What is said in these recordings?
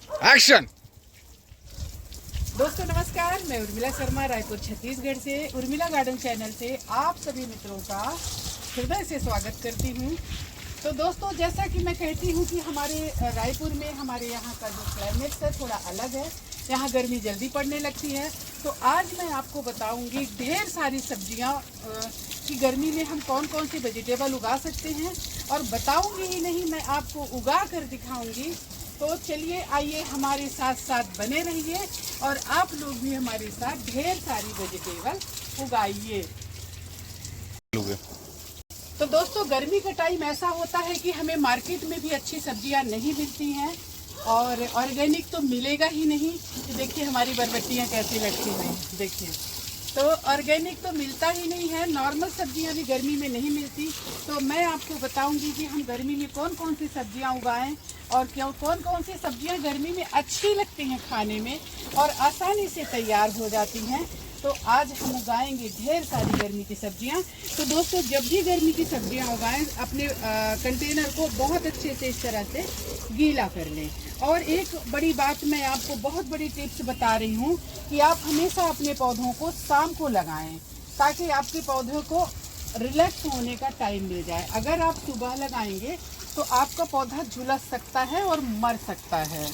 Action. दोस्तों नमस्कार, मैं उर्मिला शर्मा रायपुर छत्तीसगढ़ से उर्मिला गार्डन चैनल से आप सभी मित्रों का हृदय से स्वागत करती हूँ। तो दोस्तों, जैसा कि मैं कहती हूँ कि हमारे रायपुर में हमारे यहाँ का जो क्लाइमेट है थोड़ा अलग है। यहाँ गर्मी जल्दी पड़ने लगती है। तो आज मैं आपको बताऊँगी ढेर सारी सब्जियाँ कि गर्मी में हम कौन कौन सी वेजिटेबल उगा सकते हैं, और बताऊँगी ही नहीं, मैं आपको उगा कर दिखाऊँगी। तो चलिए आइए, हमारे साथ साथ बने रहिए और आप लोग भी हमारे साथ ढेर सारी वेजिटेबल उगाइए। तो दोस्तों, गर्मी का टाइम ऐसा होता है कि हमें मार्केट में भी अच्छी सब्जियां नहीं मिलती हैं और ऑर्गेनिक तो मिलेगा ही नहीं। देखिए हमारी बरबट्टियां कैसी लगती हैं, देखिए। तो ऑर्गेनिक तो मिलता ही नहीं है, नॉर्मल सब्जियां भी गर्मी में नहीं मिलती। तो मैं आपको बताऊंगी कि हम गर्मी में कौन कौन सी सब्जियां उगाएं और क्यों कौन कौन सी सब्जियां गर्मी में अच्छी लगती हैं खाने में और आसानी से तैयार हो जाती हैं। तो आज हम उगाएंगे ढेर सारी गर्मी की सब्जियां। तो दोस्तों, जब भी गर्मी की सब्जियां उगाएं, अपने कंटेनर को बहुत अच्छे से इस तरह से गीला कर लें। और एक बड़ी बात मैं आपको, बहुत बड़ी टिप्स बता रही हूँ कि आप हमेशा अपने पौधों को शाम को लगाएं, ताकि आपके पौधों को रिलैक्स होने का टाइम मिल जाए। अगर आप सुबह लगाएंगे तो आपका पौधा झुलस सकता है और मर सकता है।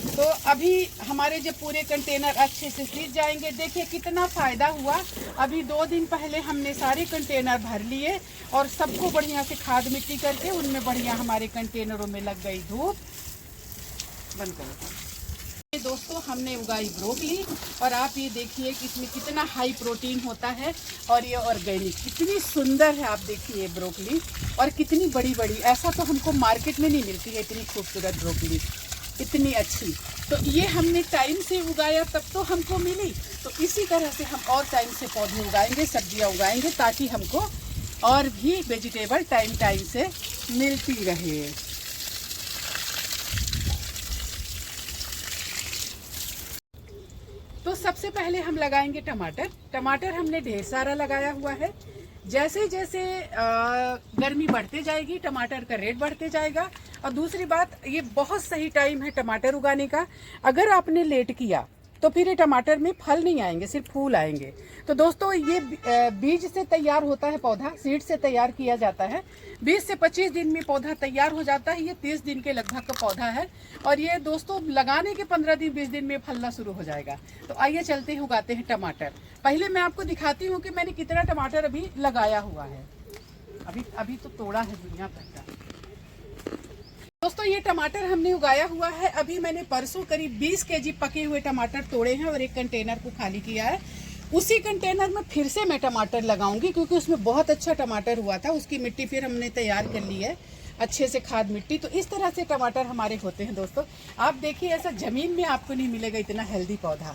तो अभी हमारे जब पूरे कंटेनर अच्छे से सींच जाएंगे, देखिए कितना फ़ायदा हुआ। अभी 2 दिन पहले हमने सारे कंटेनर भर लिए और सबको बढ़िया से खाद मिट्टी करके उनमें बढ़िया हमारे कंटेनरों में लग गई धूप। बंद करो। दोस्तों, हमने उगाई ब्रोकली और आप ये देखिए कि इसमें कितना हाई प्रोटीन होता है और ये ऑर्गेनिक कितनी सुंदर है। आप देखिए ब्रोकली, और कितनी बड़ी बड़ी, ऐसा तो हमको मार्केट में नहीं मिलती है इतनी खूबसूरत ब्रोकली, इतनी अच्छी। तो ये हमने टाइम से उगाया तब तो हमको मिली। तो इसी तरह से हम और टाइम से पौधे उगाएंगे, सब्जियां उगाएंगे, ताकि हमको और भी वेजिटेबल टाइम टाइम से मिलती रहे। तो सबसे पहले हम लगाएंगे टमाटर। टमाटर हमने ढेर सारा लगाया हुआ है। जैसे जैसे गर्मी बढ़ते जाएगी टमाटर का रेट बढ़ते जाएगा। और दूसरी बात, ये बहुत सही टाइम है टमाटर उगाने का। अगर आपने लेट किया तो फिर ये टमाटर में फल नहीं आएंगे, सिर्फ फूल आएंगे। तो दोस्तों, ये बीज से तैयार होता है पौधा, सीड से तैयार किया जाता है। 20 से 25 दिन में पौधा तैयार हो जाता है। ये 30 दिन के लगभग का पौधा है और ये दोस्तों लगाने के 15 दिन 20 दिन में फलना शुरू हो जाएगा। तो आइए चलते हैं, उगाते हैं टमाटर। पहले मैं आपको दिखाती हूँ कि मैंने कितना टमाटर अभी लगाया हुआ है। अभी तो तोड़ा है दुनिया भर का। दोस्तों, ये टमाटर हमने उगाया हुआ है। अभी मैंने परसों करीब 20 केजी पके हुए टमाटर तोड़े हैं और एक कंटेनर को खाली किया है। उसी कंटेनर में फिर से मैं टमाटर लगाऊंगी, क्योंकि उसमें बहुत अच्छा टमाटर हुआ था। उसकी मिट्टी फिर हमने तैयार कर ली है अच्छे से, खाद मिट्टी। तो इस तरह से टमाटर हमारे होते हैं दोस्तों। आप देखिए, ऐसा जमीन में आपको नहीं मिलेगा इतना हेल्दी पौधा।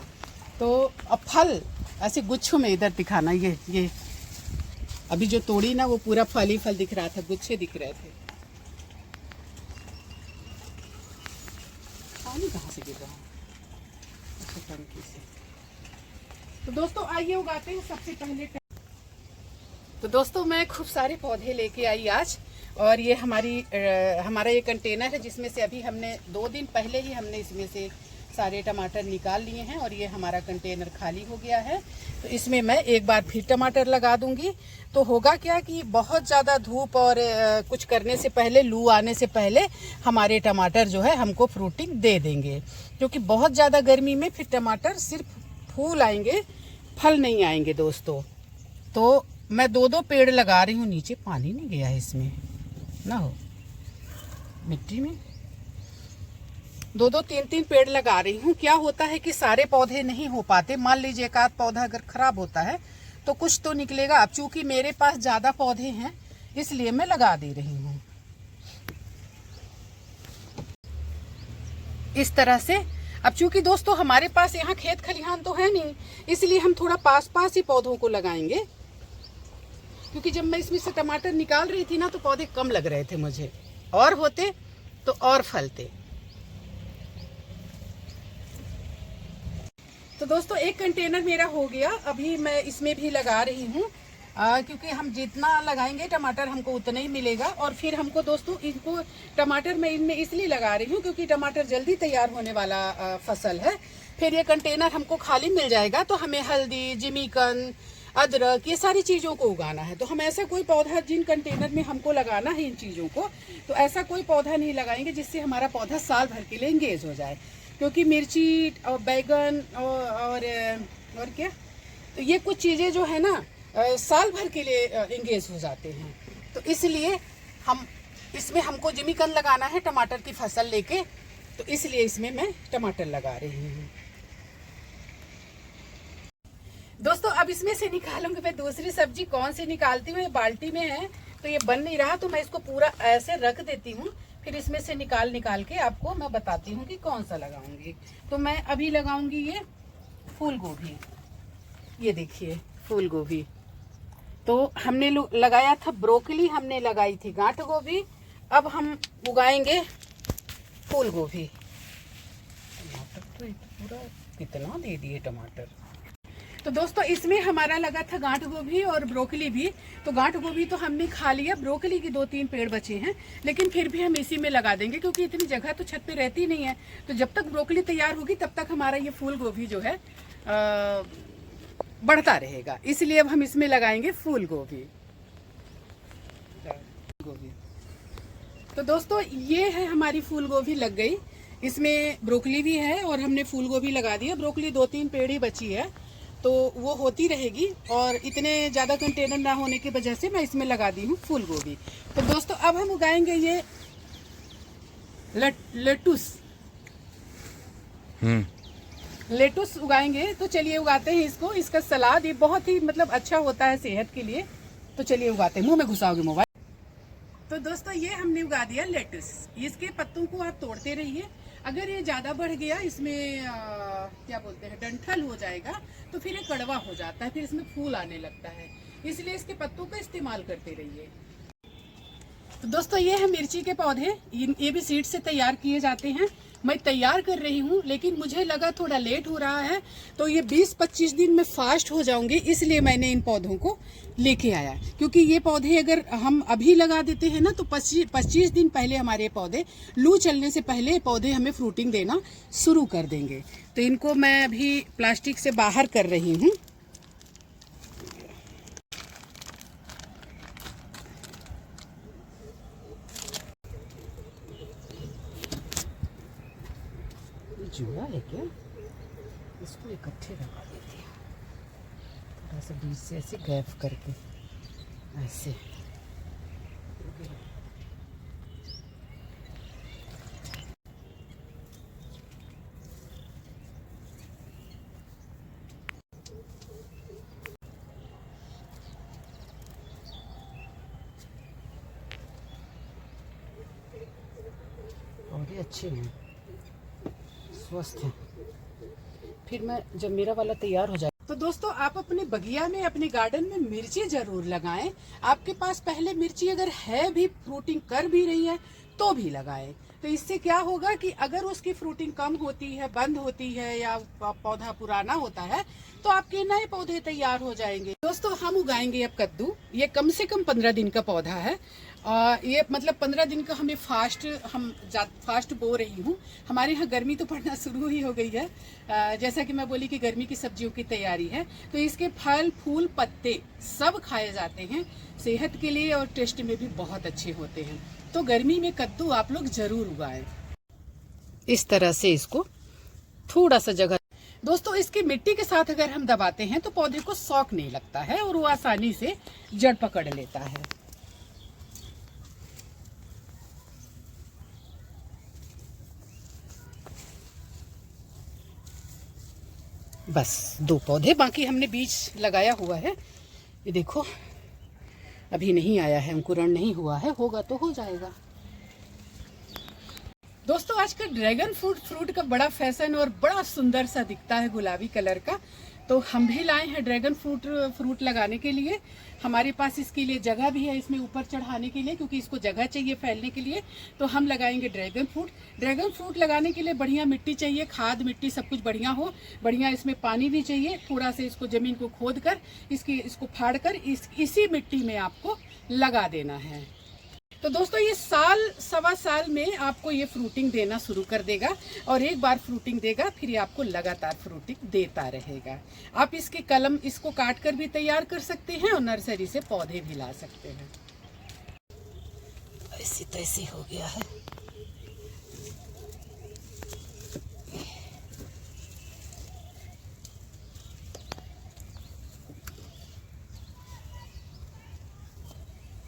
तो अब फल ऐसे गुच्छों में, इधर दिखाना, ये अभी जो तोड़ी ना वो पूरा फल ही फल दिख रहा था, गुच्छे दिख रहे थे। पानी कहाँ से गिर रहा है? अच्छा, टंकी से। तो दोस्तों आइए उगाते हैं सबसे पहले। तो दोस्तों, मैं खूब सारे पौधे लेके आई आज, और ये हमारा ये कंटेनर है, जिसमें से अभी हमने 2 दिन पहले ही हमने इसमें से सारे टमाटर निकाल लिए हैं और ये हमारा कंटेनर खाली हो गया है। तो इसमें मैं एक बार फिर टमाटर लगा दूंगी। तो होगा क्या कि बहुत ज़्यादा धूप और कुछ करने से पहले, लू आने से पहले हमारे टमाटर जो है हमको फ्रूटिंग दे देंगे। क्योंकि बहुत ज़्यादा गर्मी में फिर टमाटर सिर्फ फूल आएंगे, फल नहीं आएंगे दोस्तों। तो मैं 2-2 पेड़ लगा रही हूँ। नीचे पानी नहीं गया है इसमें ना, हो मिट्टी में 2-2 3-3 पेड़ लगा रही हूँ। क्या होता है कि सारे पौधे नहीं हो पाते। मान लीजिए एक आध पौधा अगर खराब होता है तो कुछ तो निकलेगा। अब चूंकि मेरे पास ज्यादा पौधे हैं, इसलिए मैं लगा दे रही हूँ इस तरह से। अब चूंकि दोस्तों हमारे पास यहाँ खेत खलिहान तो है नहीं, इसलिए हम थोड़ा पास पास ही पौधों को लगाएंगे। क्योंकि जब मैं इसमें से टमाटर निकाल रही थी ना, तो पौधे कम लग रहे थे मुझे, और होते तो और फलते। तो दोस्तों, एक कंटेनर मेरा हो गया। अभी मैं इसमें भी लगा रही हूँ क्योंकि हम जितना लगाएंगे टमाटर हमको उतना ही मिलेगा। और फिर हमको दोस्तों इनको टमाटर मैं इनमें इसलिए लगा रही हूँ क्योंकि टमाटर जल्दी तैयार होने वाला फसल है। फिर ये कंटेनर हमको खाली मिल जाएगा तो हमें हल्दी, जिमीकंद, अदरक, ये सारी चीज़ों को उगाना है। तो हम ऐसा कोई पौधा जिन कंटेनर में हमको लगाना है इन चीज़ों को, तो ऐसा कोई पौधा नहीं लगाएंगे जिससे हमारा पौधा साल भर के लिए इंगेज हो जाए। क्योंकि मिर्ची और बैगन और क्या, तो ये कुछ चीज़ें जो है ना साल भर के लिए इंगेज हो जाते हैं। तो इसलिए हम इसमें हमको जिमीकंद लगाना है टमाटर की फसल लेके, तो इसलिए इसमें मैं टमाटर लगा रही हूँ। दोस्तों अब इसमें से निकालूंगी मैं दूसरी सब्जी, कौन सी निकालती हूँ, ये बाल्टी में है तो ये बन नहीं रहा, तो मैं इसको पूरा ऐसे रख देती हूँ। फिर इसमें से निकाल के आपको मैं बताती हूँ कि कौन सा लगाऊंगी। तो मैं अभी लगाऊंगी ये फूल गोभी, ये देखिए फूल गोभी। तो हमने लगाया था ब्रोकली, हमने लगाई थी गांठ गोभी, अब हम उगाएंगे फूल गोभी। टमाटर तो पूरा कितना दे दिए टमाटर। तो दोस्तों इसमें हमारा लगा था गांठ गोभी और ब्रोकली भी। तो गांठ गोभी तो हमने खा लिया, ब्रोकली की 2-3 पेड़ बचे हैं, लेकिन फिर भी हम इसी में लगा देंगे क्योंकि इतनी जगह तो छत पे रहती नहीं है। तो जब तक ब्रोकली तैयार होगी तब तक हमारा ये फूल गोभी जो है बढ़ता रहेगा, इसलिए अब हम इसमें लगाएंगे फूल गोभी। तो दोस्तों ये है हमारी फूल गोभी लग गई, इसमें ब्रोकली भी है और हमने फूल गोभी लगा दिया। ब्रोकली 2-3 पेड़ ही बची है तो वो होती रहेगी, और इतने ज़्यादा कंटेनर ना होने की वजह से मैं इसमें लगा दी हूँ फूल गोभी। तो दोस्तों अब हम उगाएंगे ये लेटुस। लेटुस उगाएंगे, तो चलिए उगाते हैं इसको। इसका सलाद ये बहुत ही मतलब अच्छा होता है सेहत के लिए, तो चलिए उगाते हैं। मुंह में घुसाओगे मोबाइल। तो दोस्तों ये हमने उगा दिया लेटुस। इसके पत्तों को आप तोड़ते रहिए, अगर ये ज़्यादा बढ़ गया, इसमें क्या बोलते हैं डंठल हो जाएगा, तो फिर ये कड़वा हो जाता है, फिर इसमें फूल आने लगता है, इसलिए इसके पत्तों का इस्तेमाल करते रहिए। तो दोस्तों ये है मिर्ची के पौधे, ये भी सीड से तैयार किए जाते हैं। मैं तैयार कर रही हूँ, लेकिन मुझे लगा थोड़ा लेट हो रहा है, तो ये 20-25 दिन में फास्ट हो जाऊंगे, इसलिए मैंने इन पौधों को लेके आया। क्योंकि ये पौधे अगर हम अभी लगा देते हैं ना, तो 25 दिन पहले हमारे पौधे, लू चलने से पहले पौधे हमें फ्रूटिंग देना शुरू कर देंगे। तो इनको मैं अभी प्लास्टिक से बाहर कर रही हूँ। जुड़ा है क्या, इसको इकट्ठे लगा देते हैं, थोड़ा सा बीच से ऐसे गैप करके ऐसे। पौधे अच्छे हैं, स्वस्थ है। फिर मैं जब मेरा वाला तैयार हो जाए, तो दोस्तों आप अपने बगिया में, अपने गार्डन में मिर्ची जरूर लगाएं। आपके पास पहले मिर्ची अगर है भी, फ्रूटिंग कर भी रही है, तो भी लगाएं। तो इससे क्या होगा कि अगर उसकी फ्रूटिंग कम होती है, बंद होती है, या पौधा पुराना होता है, तो आपके नए पौधे तैयार हो जाएंगे। दोस्तों हम उगाएंगे अब कद्दू। ये कम से कम 15 दिन का पौधा है। ये मतलब 15 दिन का हमें फास्ट बो रही हूँ। हमारे यहाँ गर्मी तो पड़ना शुरू ही हो गई है, जैसा कि मैं बोली कि गर्मी की सब्जियों की तैयारी है। तो इसके फल, फूल, पत्ते सब खाए जाते हैं, सेहत के लिए और टेस्ट में भी बहुत अच्छे होते हैं। तो गर्मी में कद्दू आप लोग जरूर उगाएं। इस तरह से इसको थोड़ा सा जगह, दोस्तों इसकी मिट्टी के साथ अगर हम दबाते हैं तो पौधे को शौक नहीं लगता है और वो आसानी से जड़ पकड़ लेता है। बस 2 पौधे, बाकी हमने बीज लगाया हुआ है। ये देखो अभी नहीं आया है, अंकुरण नहीं हुआ है, होगा तो हो जाएगा। दोस्तों आजकल ड्रैगन फ्रूट का बड़ा फैशन और बड़ा सुंदर सा दिखता है, गुलाबी कलर का। तो हम भी लाए हैं ड्रैगन फ्रूट लगाने के लिए। हमारे पास इसके लिए जगह भी है इसमें ऊपर चढ़ाने के लिए, क्योंकि इसको जगह चाहिए फैलने के लिए। तो हम लगाएंगे ड्रैगन फ्रूट। ड्रैगन फ्रूट लगाने के लिए बढ़िया मिट्टी चाहिए, खाद मिट्टी सब कुछ बढ़िया हो, बढ़िया इसमें पानी भी चाहिए। थोड़ा से इसको ज़मीन को खोद कर इसको फाड़ कर इसी मिट्टी में आपको लगा देना है। तो दोस्तों ये साल सवा साल में आपको ये फ्रूटिंग देना शुरू कर देगा, और एक बार फ्रूटिंग देगा फिर ये आपको लगातार फ्रूटिंग देता रहेगा। आप इसकी कलम इसको काट कर भी तैयार कर सकते हैं और नर्सरी से पौधे भी ला सकते हैं। ऐसी तैसी हो गया है।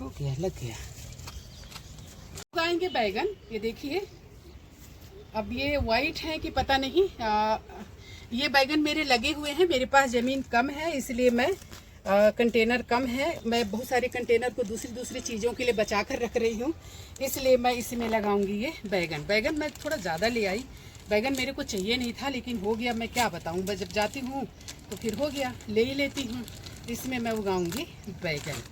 हो गया, लग गया। उगाएंगे बैगन। ये देखिए, अब ये वाइट है कि पता नहीं। ये बैगन मेरे लगे हुए हैं। मेरे पास ज़मीन कम है, इसलिए मैं कंटेनर कम है, मैं बहुत सारे कंटेनर को दूसरी चीज़ों के लिए बचा कर रख रही हूँ, इसलिए मैं इसमें लगाऊंगी ये बैगन मैं थोड़ा ज़्यादा ले आई। बैगन मेरे को चाहिए नहीं था, लेकिन हो गया। मैं क्या बताऊँ, मैं जब जाती हूँ तो फिर हो गया, ले ही लेती हूँ। इसमें मैं उगाऊंगी बैगन।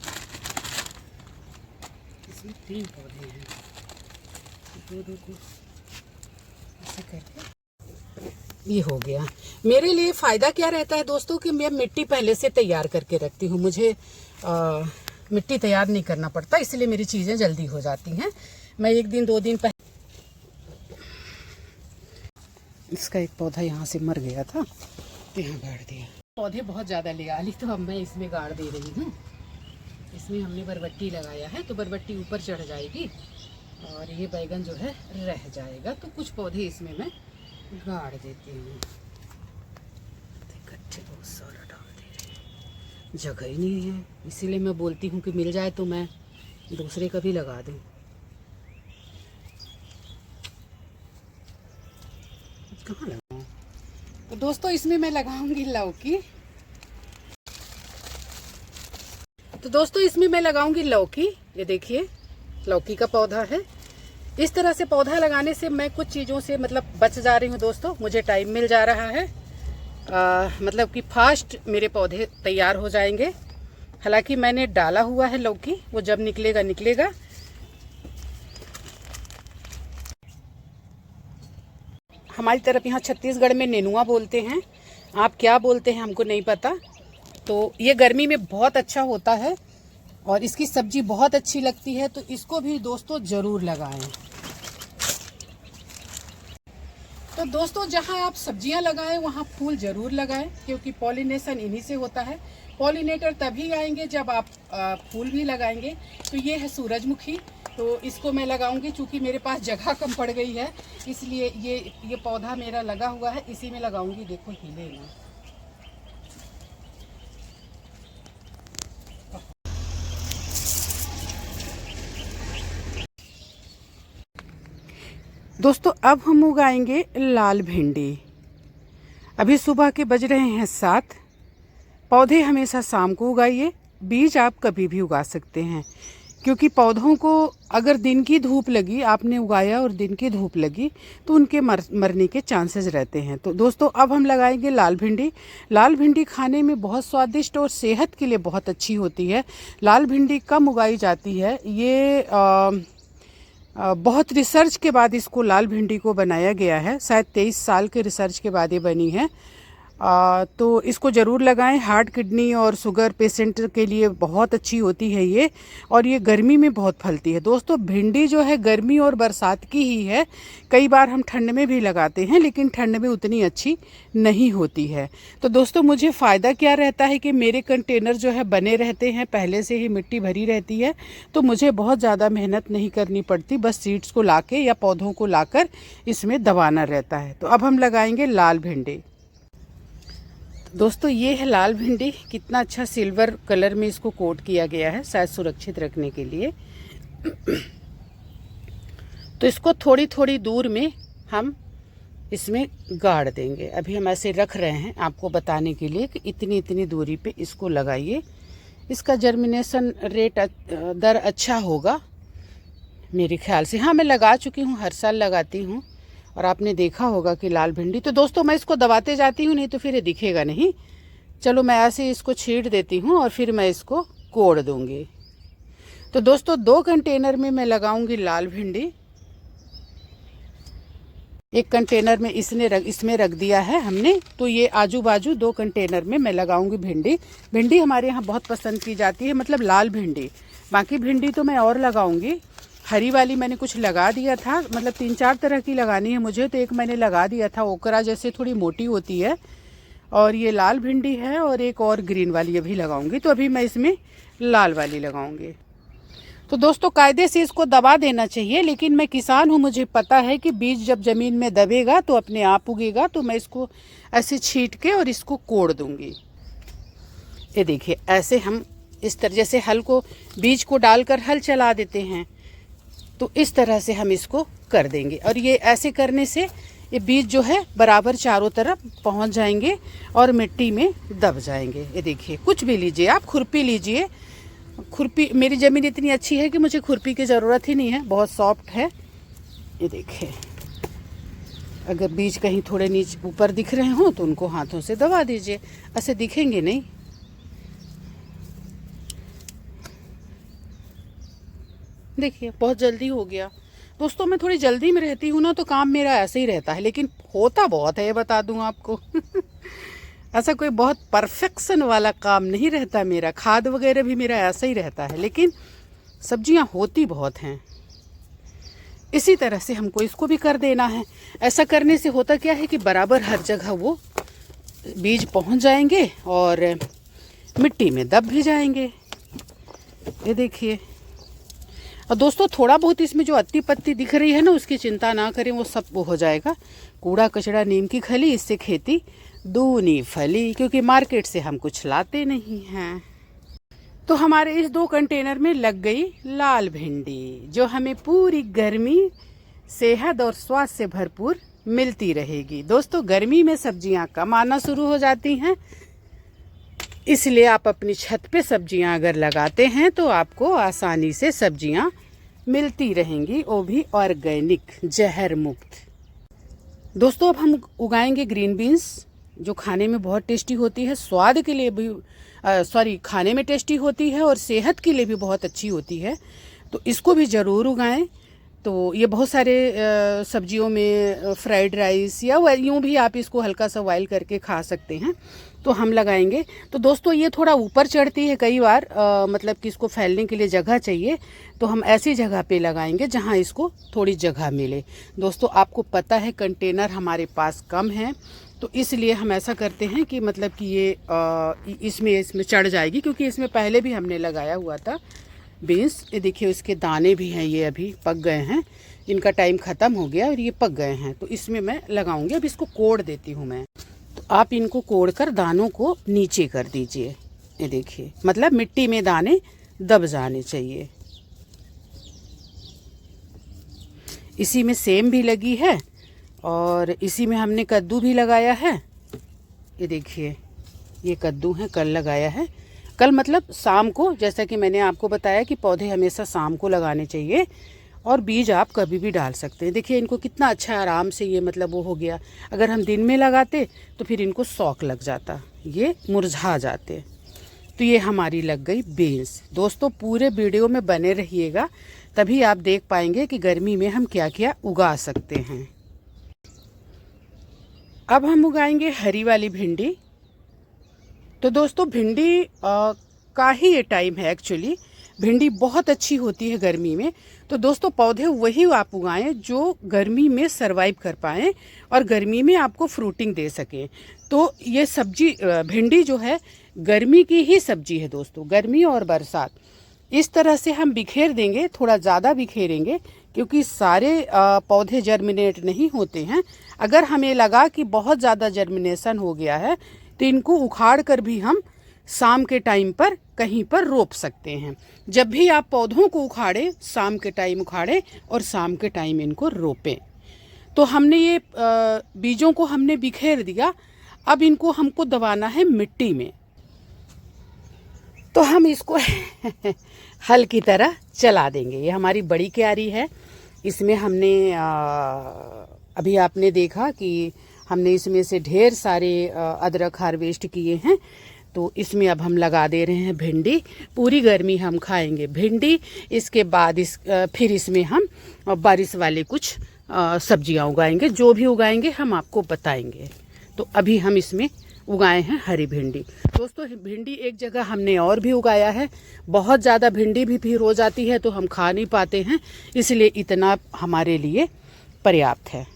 इसमें 3 पौधे हैं, दो को ऐसे करके ये हो गया। मेरे लिए फ़ायदा क्या रहता है दोस्तों कि मैं मिट्टी पहले से तैयार करके रखती हूँ। मुझे मिट्टी तैयार नहीं करना पड़ता, इसलिए मेरी चीज़ें जल्दी हो जाती हैं। मैं 1 दिन 2 दिन पहले इसका एक पौधा यहाँ से मर गया था, यहाँ गाड़ दिया। पौधे बहुत ज़्यादा ले आ ली, तो अब मैं इसमें गाड़ दे रही हूँ। इसमें हमने बरबट्टी लगाया है, तो बरबट्टी ऊपर चढ़ जाएगी और ये बैगन जो है रह जाएगा। तो कुछ पौधे इसमें मैं गाड़ देती हूँ। इकट्ठे बहुत सारा डाल दे रही हूँ, जगह ही नहीं है, इसीलिए मैं बोलती हूँ कि मिल जाए तो मैं दूसरे का भी लगा दूँ। कहाँ लगाऊँ? तो दोस्तों इसमें मैं लगाऊंगी लौकी। तो दोस्तों इसमें मैं लगाऊंगी लौकी। ये देखिए, लौकी का पौधा है। इस तरह से पौधा लगाने से मैं कुछ चीज़ों से मतलब बच जा रही हूँ दोस्तों। मुझे टाइम मिल जा रहा है, मतलब कि फास्ट मेरे पौधे तैयार हो जाएंगे। हालांकि मैंने डाला हुआ है लौकी, वो जब निकलेगा निकलेगा। हमारी तरफ यहाँ छत्तीसगढ़ में नेनुआ बोलते हैं, आप क्या बोलते हैं हमको नहीं पता। तो ये गर्मी में बहुत अच्छा होता है और इसकी सब्जी बहुत अच्छी लगती है, तो इसको भी दोस्तों ज़रूर लगाएं। तो दोस्तों जहां आप सब्जियां लगाएं वहां फूल ज़रूर लगाएं, क्योंकि पॉलिनेशन इन्हीं से होता है। पॉलिनेटर तभी आएंगे जब आप फूल भी लगाएंगे। तो ये है सूरजमुखी, तो इसको मैं लगाऊंगी। चूँकि मेरे पास जगह कम पड़ गई है, इसलिए ये पौधा मेरा लगा हुआ है, इसी में लगाऊंगी। देखो हिले ना। दोस्तों अब हम उगाएंगे लाल भिंडी। अभी सुबह के बज रहे हैं 7। पौधे हमेशा शाम को उगाइए, बीज आप कभी भी उगा सकते हैं, क्योंकि पौधों को अगर दिन की धूप लगी, आपने उगाया और दिन की धूप लगी, तो उनके मरने के चांसेस रहते हैं। तो दोस्तों अब हम लगाएंगे लाल भिंडी। लाल भिंडी खाने में बहुत स्वादिष्ट और सेहत के लिए बहुत अच्छी होती है। लाल भिंडी कम उगाई जाती है। ये बहुत रिसर्च के बाद इसको लाल भिंडी को बनाया गया है, शायद 23 साल के रिसर्च के बाद ये बनी है। तो इसको ज़रूर लगाएं। हार्ट, किडनी और शुगर पेशेंट के लिए बहुत अच्छी होती है ये, और ये गर्मी में बहुत फलती है। दोस्तों भिंडी जो है गर्मी और बरसात की ही है। कई बार हम ठंड में भी लगाते हैं, लेकिन ठंड में उतनी अच्छी नहीं होती है। तो दोस्तों मुझे फ़ायदा क्या रहता है कि मेरे कंटेनर जो है बने रहते हैं, पहले से ही मिट्टी भरी रहती है, तो मुझे बहुत ज़्यादा मेहनत नहीं करनी पड़ती। बस सीड्स को लाके या पौधों को लाकर इसमें दबाना रहता है। तो अब हम लगाएंगे लाल भिंडी। दोस्तों ये है लाल भिंडी। कितना अच्छा सिल्वर कलर में इसको कोट किया गया है, शायद सुरक्षित रखने के लिए। तो इसको थोड़ी थोड़ी दूर में हम इसमें गाड़ देंगे। अभी हम ऐसे रख रहे हैं आपको बताने के लिए कि इतनी इतनी दूरी पे इसको लगाइए। इसका जर्मिनेशन रेट दर अच्छा होगा मेरे ख्याल से। हाँ मैं लगा चुकी हूँ, हर साल लगाती हूँ, और आपने देखा होगा कि लाल भिंडी। तो दोस्तों मैं इसको दबाते जाती हूँ, नहीं तो फिर ये दिखेगा नहीं। चलो मैं ऐसे इसको छीट देती हूँ और फिर मैं इसको कोड़ दूँगी। तो दोस्तों 2 कंटेनर में मैं लगाऊंगी लाल भिंडी। एक कंटेनर में इसमें रख दिया है हमने। तो ये आजू बाजू 2 कंटेनर में मैं लगाऊंगी भिंडी। भिंडी हमारे यहाँ बहुत पसंद की जाती है, मतलब लाल भिंडी। बाकी भिंडी तो मैं और लगाऊंगी। हरी वाली मैंने कुछ लगा दिया था, मतलब 3-4 तरह की लगानी है मुझे, तो एक मैंने लगा दिया था, ओकरा जैसे थोड़ी मोटी होती है। और ये लाल भिंडी है और एक और ग्रीन वाली अभी लगाऊंगी। तो अभी मैं इसमें लाल वाली लगाऊंगी। तो दोस्तों कायदे से इसको दबा देना चाहिए, लेकिन मैं किसान हूँ, मुझे पता है कि बीज जब ज़मीन में दबेगा तो अपने आप उगेगा। तो मैं इसको ऐसे छीट के और इसको कोड़ दूंगी। ये देखिए, ऐसे हम इस तरह जैसे हल को बीज को डालकर हल चला देते हैं, तो इस तरह से हम इसको कर देंगे। और ये ऐसे करने से ये बीज जो है बराबर चारों तरफ पहुंच जाएंगे और मिट्टी में दब जाएंगे। ये देखिए, कुछ भी लीजिए आप, खुरपी लीजिए। खुरपी, मेरी ज़मीन इतनी अच्छी है कि मुझे खुरपी की ज़रूरत ही नहीं है, बहुत सॉफ्ट है। ये देखिए, अगर बीज कहीं थोड़े नीचे ऊपर दिख रहे हों तो उनको हाथों से दबा दीजिए, ऐसे दिखेंगे नहीं। देखिए, बहुत जल्दी हो गया। दोस्तों मैं थोड़ी जल्दी में रहती हूँ ना, तो काम मेरा ऐसे ही रहता है, लेकिन होता बहुत है, ये बता दूँ आपको। ऐसा कोई बहुत परफेक्शन वाला काम नहीं रहता मेरा। खाद वगैरह भी मेरा ऐसा ही रहता है, लेकिन सब्जियां होती बहुत हैं। इसी तरह से हमको इसको भी कर देना है। ऐसा करने से होता क्या है कि बराबर हर जगह वो बीज पहुंच जाएंगे और मिट्टी में दब भी जाएंगे। ये देखिए। और दोस्तों थोड़ा बहुत इसमें जो अत्ती पत्ती दिख रही है ना, उसकी चिंता ना करें, वो सब वो हो जाएगा। कूड़ा कचड़ा, नीम की खली, इससे खेती दूनी फली, क्योंकि मार्केट से हम कुछ लाते नहीं हैं। तो हमारे इस 2 कंटेनर में लग गई लाल भिंडी, जो हमें पूरी गर्मी सेहत और स्वास्थ्य से भरपूर मिलती रहेगी। दोस्तों गर्मी में सब्जियां कम आना शुरू हो जाती हैं, इसलिए आप अपनी छत पे सब्जियां अगर लगाते हैं तो आपको आसानी से सब्जियां मिलती रहेंगी, वो भी ऑर्गेनिक, जहर मुक्त। दोस्तों अब हम उगाएंगे ग्रीन बीन्स, जो खाने में बहुत टेस्टी होती है, स्वाद के लिए भी खाने में टेस्टी होती है और सेहत के लिए भी बहुत अच्छी होती है। तो इसको भी ज़रूर उगाएं। तो ये बहुत सारे सब्जियों में, फ्राइड राइस या यूँ भी आप इसको हल्का सा बॉयल करके खा सकते हैं। तो हम लगाएंगे। तो दोस्तों ये थोड़ा ऊपर चढ़ती है कई बार, मतलब कि इसको फैलने के लिए जगह चाहिए, तो हम ऐसी जगह पे लगाएंगे जहाँ इसको थोड़ी जगह मिले। दोस्तों आपको पता है कंटेनर हमारे पास कम है, तो इसलिए हम ऐसा करते हैं कि मतलब कि ये इसमें चढ़ जाएगी, क्योंकि इसमें पहले भी हमने लगाया हुआ था बीन्स। ये देखिए, इसके दाने भी हैं, ये अभी पक गए हैं, इनका टाइम ख़त्म हो गया और ये पक गए हैं। तो इसमें मैं लगाऊंगी। अब इसको कोड़ देती हूँ मैं। तो आप इनको कोड़ कर दानों को नीचे कर दीजिए। ये देखिए, मतलब मिट्टी में दाने दब जाने चाहिए। इसी में सेम भी लगी है और इसी में हमने कद्दू भी लगाया है। ये देखिए, ये कद्दू है, कल लगाया है। कल मतलब शाम को, जैसा कि मैंने आपको बताया कि पौधे हमेशा शाम को लगाने चाहिए और बीज आप कभी भी डाल सकते हैं। देखिए इनको कितना अच्छा आराम से ये मतलब वो हो गया। अगर हम दिन में लगाते तो फिर इनको शौक लग जाता, ये मुरझा जाते। तो ये हमारी लग गई बीन्स। दोस्तों पूरे वीडियो में बने रहिएगा, तभी आप देख पाएंगे कि गर्मी में हम क्या क्या उगा सकते हैं। अब हम उगाएंगे हरी वाली भिंडी। तो दोस्तों भिंडी का ही ये टाइम है एक्चुअली। भिंडी बहुत अच्छी होती है गर्मी में। तो दोस्तों पौधे वही आप उगाएं जो गर्मी में सरवाइव कर पाएँ और गर्मी में आपको फ्रूटिंग दे सकें। तो ये सब्जी भिंडी जो है गर्मी की ही सब्जी है दोस्तों, गर्मी और बरसात। इस तरह से हम बिखेर देंगे, थोड़ा ज़्यादा बिखेरेंगे, क्योंकि सारे पौधे जर्मिनेट नहीं होते हैं। अगर हमें लगा कि बहुत ज़्यादा जर्मिनेशन हो गया है तो इनको उखाड़ कर भी हम शाम के टाइम पर कहीं पर रोप सकते हैं। जब भी आप पौधों को उखाड़ें, शाम के टाइम उखाड़ें और शाम के टाइम इनको रोपें। तो हमने ये बीजों को हमने बिखेर दिया। अब इनको हमको दबाना है मिट्टी में। तो हम इसको हल की तरह चला देंगे। ये हमारी बड़ी क्यारी है, इसमें हमने अभी आपने देखा कि हमने इसमें से ढेर सारे अदरक हार्वेस्ट किए हैं। तो इसमें अब हम लगा दे रहे हैं भिंडी। पूरी गर्मी हम खाएंगे भिंडी। इसके बाद फिर इसमें हम बारिश वाले कुछ सब्जियां उगाएंगे। जो भी उगाएंगे हम आपको बताएंगे। तो अभी हम इसमें उगाए हैं हरी भिंडी। दोस्तों भिंडी एक जगह हमने और भी उगाया है। बहुत ज़्यादा भिंडी भी फिर हो जाती है तो हम खा नहीं पाते हैं, इसलिए इतना हमारे लिए पर्याप्त है।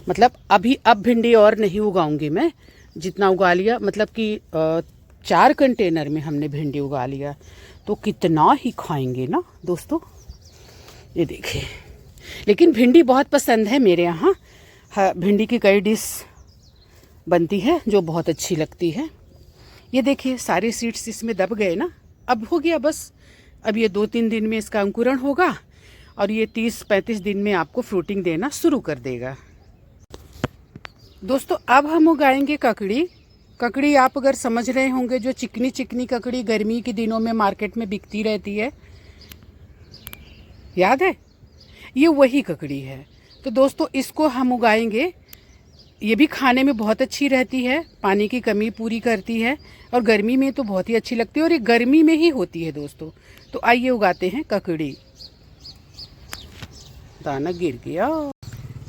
मतलब अब भिंडी और नहीं उगाऊंगी मैं, जितना उगा लिया। मतलब कि 4 कंटेनर में हमने भिंडी उगा लिया, तो कितना ही खाएंगे ना दोस्तों। ये देखिए, लेकिन भिंडी बहुत पसंद है मेरे यहाँ। भिंडी की कई डिश बनती है जो बहुत अच्छी लगती है। ये देखिए सारे सीड्स इसमें दब गए ना। अब हो गया बस। अब ये 2-3 दिन में इसका अंकुरण होगा और ये 30-35 दिन में आपको फ्रूटिंग देना शुरू कर देगा। दोस्तों अब हम उगाएंगे ककड़ी। ककड़ी आप अगर समझ रहे होंगे, जो चिकनी चिकनी ककड़ी गर्मी के दिनों में मार्केट में बिकती रहती है, याद है? ये वही ककड़ी है। तो दोस्तों इसको हम उगाएंगे। ये भी खाने में बहुत अच्छी रहती है, पानी की कमी पूरी करती है और गर्मी में तो बहुत ही अच्छी लगती है, और ये गर्मी में ही होती है दोस्तों। तो आइए उगाते हैं ककड़ी। दाना गिर गया।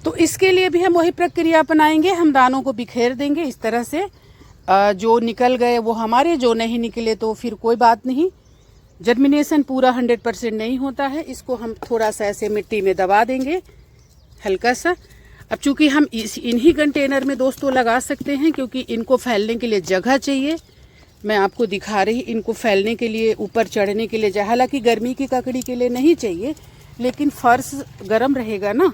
तो इसके लिए भी हम वही प्रक्रिया अपनाएंगे। हम दानों को बिखेर देंगे इस तरह से। जो निकल गए वो हमारे, जो नहीं निकले तो फिर कोई बात नहीं। जर्मिनेशन पूरा 100% नहीं होता है। इसको हम थोड़ा सा ऐसे मिट्टी में दबा देंगे हल्का सा। अब चूंकि हम इन्हीं कंटेनर में दोस्तों लगा सकते हैं, क्योंकि इनको फैलने के लिए जगह चाहिए। मैं आपको दिखा रही, इनको फैलने के लिए, ऊपर चढ़ने के लिए। हालांकि गर्मी की ककड़ी के लिए नहीं चाहिए, लेकिन फर्श गर्म रहेगा ना,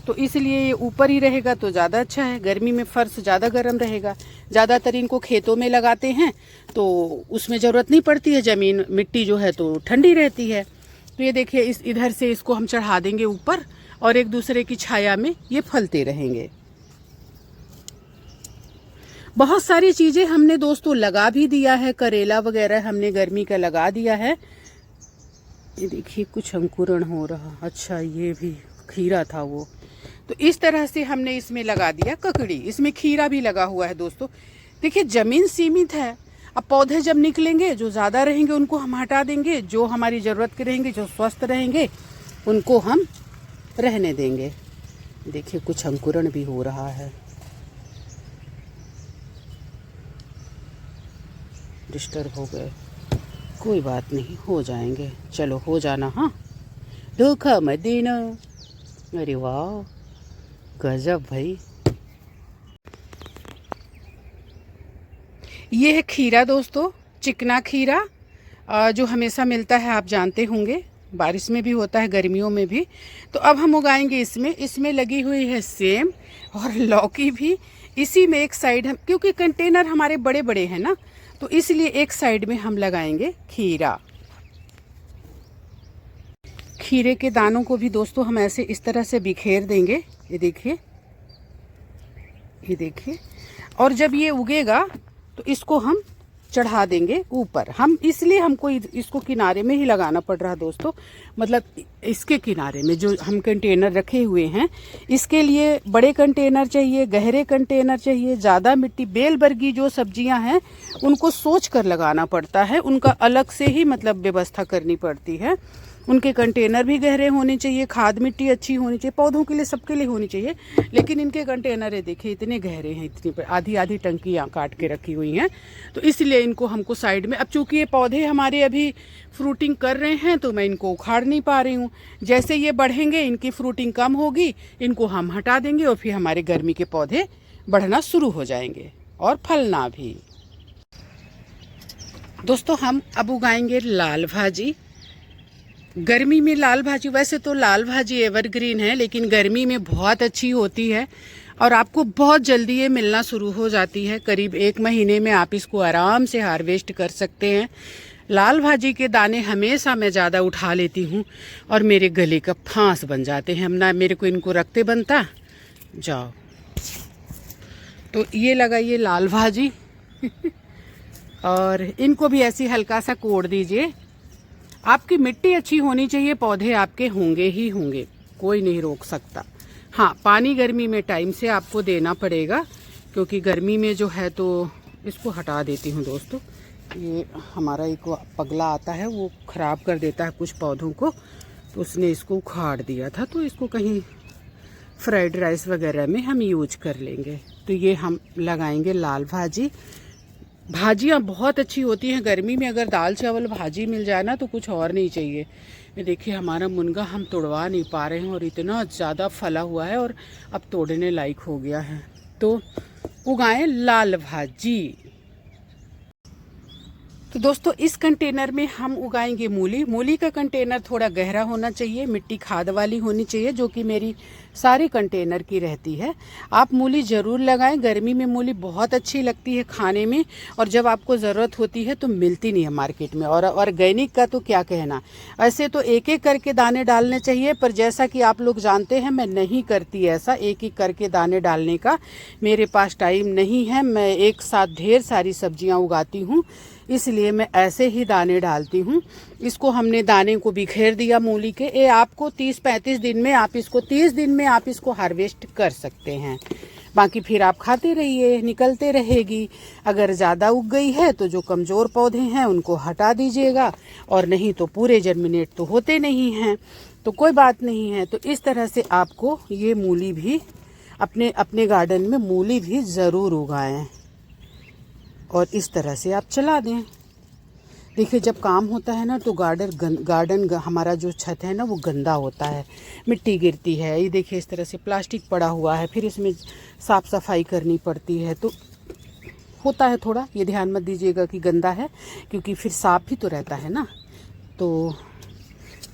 तो इसलिए ये ऊपर ही रहेगा तो ज़्यादा अच्छा है। गर्मी में फर्श ज़्यादा गर्म रहेगा। ज़्यादातर इनको खेतों में लगाते हैं तो उसमें ज़रूरत नहीं पड़ती है, ज़मीन मिट्टी जो है तो ठंडी रहती है। तो ये देखिए, इधर से इसको हम चढ़ा देंगे ऊपर और एक दूसरे की छाया में ये फलते रहेंगे। बहुत सारी चीज़ें हमने दोस्तों लगा भी दिया है। करेला वगैरह हमने गर्मी का लगा दिया है। ये देखिए कुछ अंकुरण हो रहा। अच्छा, ये भी खीरा था वो। तो इस तरह से हमने इसमें लगा दिया ककड़ी। इसमें खीरा भी लगा हुआ है दोस्तों। देखिए ज़मीन सीमित है। अब पौधे जब निकलेंगे, जो ज़्यादा रहेंगे उनको हम हटा देंगे, जो हमारी ज़रूरत के रहेंगे, जो स्वस्थ रहेंगे उनको हम रहने देंगे। देखिए कुछ अंकुरण भी हो रहा है। डिस्टर्ब हो गए, कोई बात नहीं, हो जाएंगे। चलो हो जाना। हाँ, धोखा मत देना। अरे वाह, गजब भाई। ये है खीरा दोस्तों, चिकना खीरा, जो हमेशा मिलता है, आप जानते होंगे। बारिश में भी होता है, गर्मियों में भी। तो अब हम उगाएंगे इसमें लगी हुई है सेम और लौकी भी। इसी में एक साइड हम, क्योंकि कंटेनर हमारे बड़े बड़े हैं ना, तो इसलिए एक साइड में हम लगाएंगे खीरा। खीरे के दानों को भी दोस्तों हम ऐसे इस तरह से बिखेर देंगे। ये देखिए, ये देखिए। और जब ये उगेगा तो इसको हम चढ़ा देंगे ऊपर। हम इसलिए हमको इसको किनारे में ही लगाना पड़ रहा दोस्तों। मतलब इसके किनारे में जो हम कंटेनर रखे हुए हैं, इसके लिए बड़े कंटेनर चाहिए, गहरे कंटेनर चाहिए, ज़्यादा मिट्टी। बेलबर्गी जो सब्जियां हैं उनको सोच कर लगाना पड़ता है, उनका अलग से ही मतलब व्यवस्था करनी पड़ती है। उनके कंटेनर भी गहरे होने चाहिए, खाद मिट्टी अच्छी होनी चाहिए, पौधों के लिए, सबके लिए होनी चाहिए। लेकिन इनके कंटेनर है देखिए इतने गहरे हैं, इतनी आधी आधी टंकियाँ काट के रखी हुई हैं। तो इसलिए इनको हमको साइड में, अब चूंकि ये पौधे हमारे अभी फ्रूटिंग कर रहे हैं तो मैं इनको उखाड़ नहीं पा रही हूँ। जैसे ये बढ़ेंगे, इनकी फ्रूटिंग कम होगी, इनको हम हटा देंगे और फिर हमारे गर्मी के पौधे बढ़ना शुरू हो जाएंगे और फलना भी। दोस्तों हम अब उगाएंगे लाल भाजी। गर्मी में लाल भाजी, वैसे तो लाल भाजी एवरग्रीन है, लेकिन गर्मी में बहुत अच्छी होती है और आपको बहुत जल्दी ये मिलना शुरू हो जाती है। करीब 1 महीने में आप इसको आराम से हार्वेस्ट कर सकते हैं। लाल भाजी के दाने हमेशा मैं ज़्यादा उठा लेती हूँ और मेरे गले का फांस बन जाते हैं। हम ना मेरे को इनको रखते बनता। जाओ, तो ये लगाइए लाल भाजी और इनको भी ऐसे हल्का सा कोड़ दीजिए। आपकी मिट्टी अच्छी होनी चाहिए, पौधे आपके होंगे ही होंगे, कोई नहीं रोक सकता। हाँ, पानी गर्मी में टाइम से आपको देना पड़ेगा, क्योंकि गर्मी में जो है तो इसको हटा देती हूँ दोस्तों। ये हमारा एक पगला आता है, वो ख़राब कर देता है कुछ पौधों को, तो उसने इसको उखाड़ दिया था, तो इसको कहीं फ्राइड राइस वगैरह में हम यूज कर लेंगे। तो ये हम लगाएंगे लाल भाजी। भाजियाँ बहुत अच्छी होती हैं गर्मी में, अगर दाल चावल भाजी मिल जाए ना तो कुछ और नहीं चाहिए। ये देखिए हमारा मुनगा हम तोड़वा नहीं पा रहे हैं और इतना ज़्यादा फला हुआ है और अब तोड़ने लायक हो गया है। तो उगाएं लाल भाजी। तो दोस्तों इस कंटेनर में हम उगाएंगे मूली। मूली का कंटेनर थोड़ा गहरा होना चाहिए, मिट्टी खाद वाली होनी चाहिए, जो कि मेरी सारे कंटेनर की रहती है। आप मूली ज़रूर लगाएं, गर्मी में मूली बहुत अच्छी लगती है खाने में, और जब आपको ज़रूरत होती है तो मिलती नहीं है मार्केट में। और ऑर्गेनिक का तो क्या कहना, ऐसे तो एक एक करके दाने डालने चाहिए, पर जैसा कि आप लोग जानते हैं मैं नहीं करती ऐसा एक एक करके दाने डालने का, मेरे पास टाइम नहीं है। मैं एक साथ ढेर सारी सब्जियाँ उगाती हूँ, इसलिए मैं ऐसे ही दाने डालती हूँ। इसको हमने दाने को बिखेर दिया मूली के। ये आपको 30-35 दिन में आप इसको 30 दिन में आप इसको हार्वेस्ट कर सकते हैं। बाकी फिर आप खाते रहिए, निकलते रहेगी। अगर ज़्यादा उग गई है तो जो कमज़ोर पौधे हैं उनको हटा दीजिएगा, और नहीं तो पूरे जर्मिनेट तो होते नहीं हैं, तो कोई बात नहीं है। तो इस तरह से आपको ये मूली भी अपने गार्डन में मूली भी ज़रूर उगाएं, और इस तरह से आप चला दें। देखिए जब काम होता है ना तो गार्डन हमारा जो छत है ना वो गंदा होता है, मिट्टी गिरती है। ये देखिए इस तरह से प्लास्टिक पड़ा हुआ है, फिर इसमें साफ़ सफाई करनी पड़ती है, तो होता है थोड़ा। ये ध्यान मत दीजिएगा कि गंदा है, क्योंकि फिर साफ़ भी तो रहता है ना। तो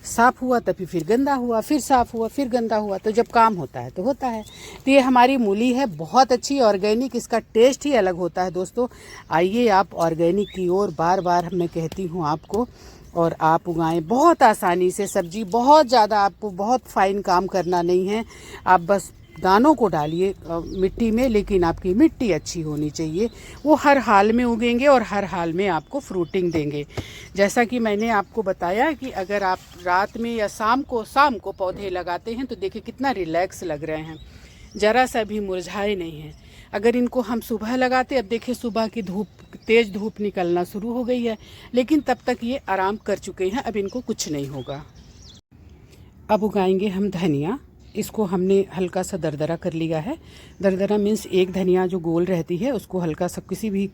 साफ़ हुआ तभी फिर गंदा हुआ, फिर साफ़ हुआ, फिर गंदा हुआ। तो जब काम होता है तो होता है। तो ये हमारी मूली है, बहुत अच्छी ऑर्गेनिक, इसका टेस्ट ही अलग होता है दोस्तों। आइए आप ऑर्गेनिक की ओर, बार बार मैं कहती हूँ आपको, और आप उगाएं बहुत आसानी से सब्जी। बहुत ज़्यादा आपको बहुत फाइन काम करना नहीं है, आप बस दानों को डालिए मिट्टी में, लेकिन आपकी मिट्टी अच्छी होनी चाहिए। वो हर हाल में उगेंगे और हर हाल में आपको फ्रूटिंग देंगे। जैसा कि मैंने आपको बताया कि अगर आप रात में या शाम को पौधे लगाते हैं तो देखिए कितना रिलैक्स लग रहे हैं, ज़रा सा भी मुरझाए नहीं हैं। अगर इनको हम सुबह लगाते, अब देखिए सुबह की तेज़ धूप निकलना शुरू हो गई है, लेकिन तब तक ये आराम कर चुके हैं, अब इनको कुछ नहीं होगा। अब उगाएंगे हम धनिया। इसको हमने हल्का सा दरदरा कर लिया है। दरदरा मीन्स एक धनिया जो गोल रहती है उसको हल्का सा किसी भी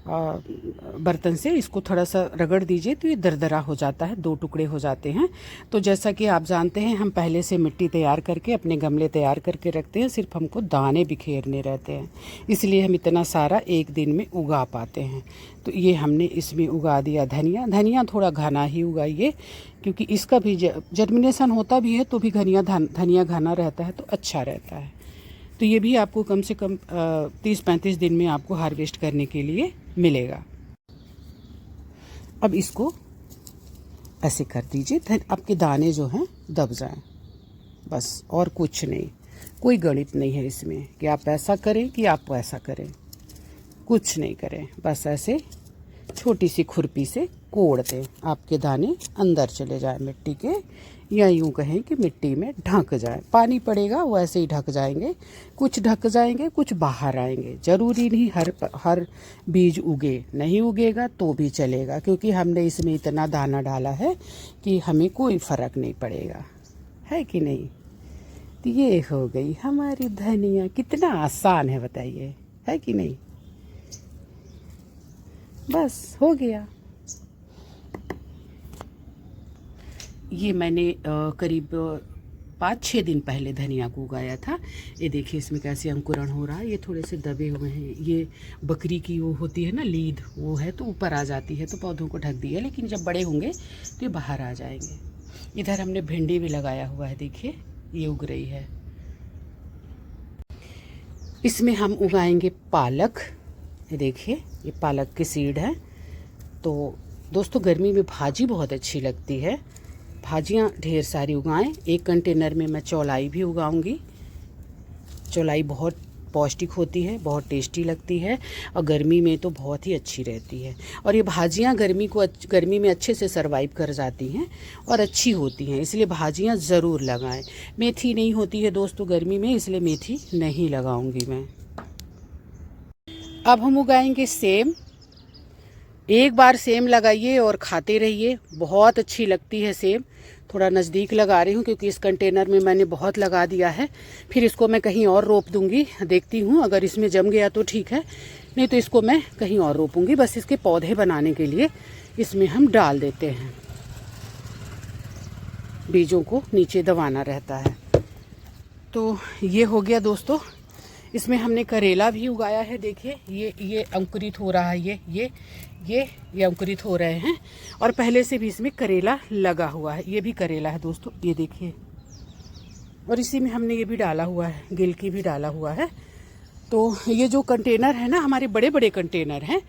बर्तन से इसको थोड़ा सा रगड़ दीजिए तो ये दरदरा हो जाता है, 2 टुकड़े हो जाते हैं। तो जैसा कि आप जानते हैं हम पहले से मिट्टी तैयार करके अपने गमले तैयार करके रखते हैं, सिर्फ हमको दाने बिखेरने रहते हैं, इसलिए हम इतना सारा एक दिन में उगा पाते हैं। तो ये हमने इसमें उगा दिया धनिया। धनिया थोड़ा घना ही उगाइए, क्योंकि इसका भी जर्मिनेशन होता भी है तो भी धनिया घना रहता है तो अच्छा रहता है। तो ये भी आपको कम से कम 30-35 दिन में आपको हार्वेस्ट करने के लिए मिलेगा। अब इसको ऐसे कर दीजिए, आपके दाने जो हैं दब जाएं, बस, और कुछ नहीं। कोई गणित नहीं है इसमें कि आप ऐसा करें कि आप वैसा करें, कुछ नहीं करें, बस ऐसे छोटी सी खुरपी से कोड़ दें, आपके दाने अंदर चले जाए मिट्टी के, या यूँ कहें कि मिट्टी में ढक जाए। पानी पड़ेगा वो ऐसे ही ढक जाएंगे, कुछ ढक जाएंगे कुछ बाहर आएंगे। ज़रूरी नहीं हर बीज उगे, नहीं उगेगा तो भी चलेगा, क्योंकि हमने इसमें इतना दाना डाला है कि हमें कोई फ़र्क नहीं पड़ेगा, है कि नहीं। तो ये हो गई हमारी धनिया। कितना आसान है बताइए, है कि नहीं। बस हो गया। ये मैंने करीब 5-6 दिन पहले धनिया को उगाया था। ये देखिए इसमें कैसे अंकुरण हो रहा है। ये थोड़े से दबे हुए हैं, ये बकरी की वो होती है ना लीद, वो है तो ऊपर आ जाती है तो पौधों को ढक दिया, लेकिन जब बड़े होंगे तो ये बाहर आ जाएंगे। इधर हमने भिंडी भी लगाया हुआ है, देखिए ये उग रही है। इसमें हम उगाएंगे पालक। ये देखिए ये पालक की सीड है। तो दोस्तों गर्मी में भाजी बहुत अच्छी लगती है, भाजियाँ ढेर सारी उगाएं। एक कंटेनर में मैं चौलाई भी उगाऊंगी। चौलाई बहुत पौष्टिक होती है, बहुत टेस्टी लगती है और गर्मी में तो बहुत ही अच्छी रहती है। और ये भाजियाँ गर्मी में अच्छे से सर्वाइव कर जाती हैं और अच्छी होती हैं, इसलिए भाजियाँ ज़रूर लगाएं। मेथी नहीं होती है दोस्तों गर्मी में, इसलिए मेथी नहीं लगाऊंगी मैं। अब हम उगाएंगे सेम। एक बार सेम लगाइए और खाते रहिए, बहुत अच्छी लगती है सेम। थोड़ा नज़दीक लगा रही हूँ क्योंकि इस कंटेनर में मैंने बहुत लगा दिया है, फिर इसको मैं कहीं और रोप दूँगी। देखती हूँ अगर इसमें जम गया तो ठीक है, नहीं तो इसको मैं कहीं और रोपूंगी। बस इसके पौधे बनाने के लिए इसमें हम डाल देते हैं, बीजों को नीचे दबाना रहता है। तो ये हो गया दोस्तों। इसमें हमने करेला भी उगाया है, देखिए ये अंकुरित हो रहा है, ये अंकुरित हो रहे हैं और पहले से भी इसमें करेला लगा हुआ है। ये भी करेला है दोस्तों, ये देखिए। और इसी में हमने ये भी डाला हुआ है, गिलकी भी डाला हुआ है। तो ये जो कंटेनर है ना, हमारे बड़े बड़े कंटेनर हैं,